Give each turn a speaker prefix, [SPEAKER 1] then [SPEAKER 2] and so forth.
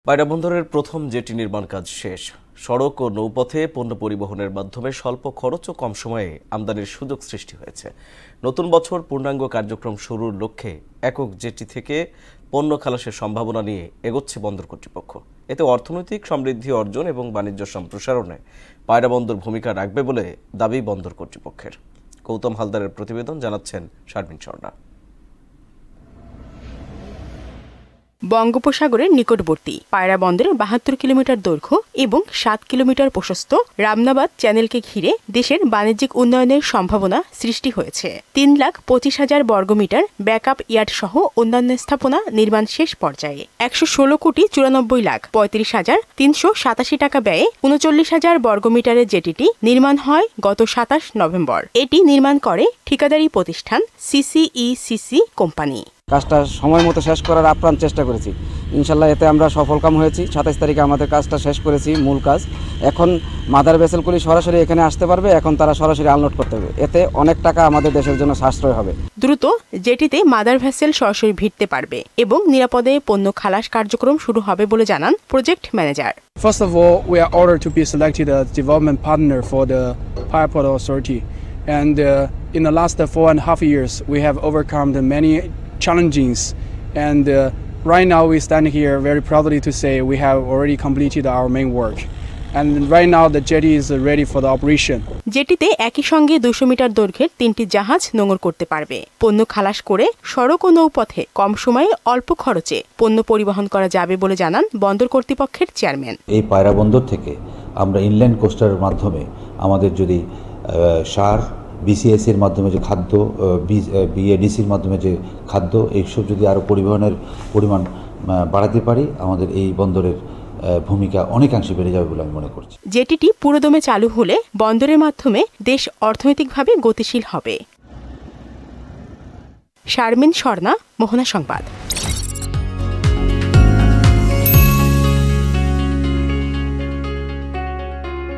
[SPEAKER 1] পায়রা বন্দরের প্রথম জেটি নির্মাণ কাজ শেষ। সড়ক ও নৌপথে পণ্য পরিবহনের মাধ্যমে স্বল্প খরচ ও কম সময়ে আমদানির সুযোগ সৃষ্টি হয়েছে। নতুন বছর পূর্ণাঙ্গ কার্যক্রম শুরুর লক্ষ্যে একক জেটি থেকে পণ্য খালাসের সম্ভাবনা নিয়ে এগোচ্ছে বন্দর কর্তৃপক্ষ। এতে অর্থনৈতিক সমৃদ্ধি অর্জন এবং বাণিজ্য সম্প্রসারণে পায়রা বন্দর ভূমিকা রাখবে বলে দাবি বন্দর কর্তৃপক্ষের। গৌতম হালদারের প্রতিবেদন, জানাচ্ছেন শারমিন স্বর্ণা।
[SPEAKER 2] বঙ্গোপসাগরের নিকটবর্তী পায়রা বন্দরের ৭২ কিলোমিটার দৈর্ঘ্য এবং ৭ কিলোমিটার প্রশস্ত রামনাবাদ চ্যানেলকে ঘিরে দেশের বাণিজ্যিক উন্নয়নের সম্ভাবনা সৃষ্টি হয়েছে। ৩,২৫,০০০ বর্গমিটার ব্যাকআপ ইয়ার্ড সহ অন্যান্য স্থাপনা নির্মাণ শেষ পর্যায়ে। ১১,৯,৯৪,৩৮৭ টাকা ব্যয়ে ৩৯,০০০ বর্গমিটারের জেটিটি নির্মাণ হয় গত ২৭ নভেম্বর। এটি নির্মাণ করে ঠিকাদারি প্রতিষ্ঠান সিসিইসিসি কোম্পানি।
[SPEAKER 3] কাজটা সময় মতো শেষ করার আপ্রাণ চেষ্টা করেছি। ইনশাল্লাহ এতে আমরা সফলকাম হয়েছি। ২৭ তারিখে আমাদের কাজটা শেষ করেছি, মূল কাজ। এখন মাদার ভেসেলগুলি সরাসরি এখানে আসতে পারবে, এখন তারা সরাসরি আনলোড করতে হবে। এতে অনেক টাকা আমাদের দেশের জন্য সাশ্রয় হবে।
[SPEAKER 2] দ্রুত জেটিতে মাদার ভেসেল সরাসরি ভিড়তে পারবে এবং নিরাপদে পণ্য খালাস কার্যক্রম শুরু হবে বলে জানান project manager.
[SPEAKER 4] First of all, we are honored to be selected as development partner for the Payara Port Authority. And in the last 4.5 years, we have overcome the many challenges, and right now we stand here very proudly to say we have already completed our main work, and right now the jetty is ready for the operation.
[SPEAKER 2] জেটিতে একই সঙ্গে ২০০ metre দৈর্ঘ্যের ৩টি জাহাজ নোঙর করতে পারবে। পণ্য খালাস করে সড়ক ও নৌপথে কম সময়ে অল্প খরচে পণ্য পরিবহন করা যাবে বলে জানান বন্দর কর্তৃপক্ষের চেয়ারম্যান।
[SPEAKER 5] এই পায়রা বন্দর থেকে আমরা ইনল্যান্ড কোস্টারের মাধ্যমে আমাদের যদি সার বিসিএসির মাধ্যমে যে খাদ্য, বিএডিসির মাধ্যমে যে খাদ্য, এইসব যদি আরও পরিবহনের পরিমাণ বাড়াতে পারি, আমাদের এই বন্দরের ভূমিকা অনেকাংশে বেড়ে যাবে বলে আমি মনে করছি।
[SPEAKER 2] জেটিটি পুরোদমে চালু হলে বন্দরের মাধ্যমে দেশ অর্থনৈতিকভাবে গতিশীল হবে। শারমিন স্বর্ণা, মোহনা সংবাদ।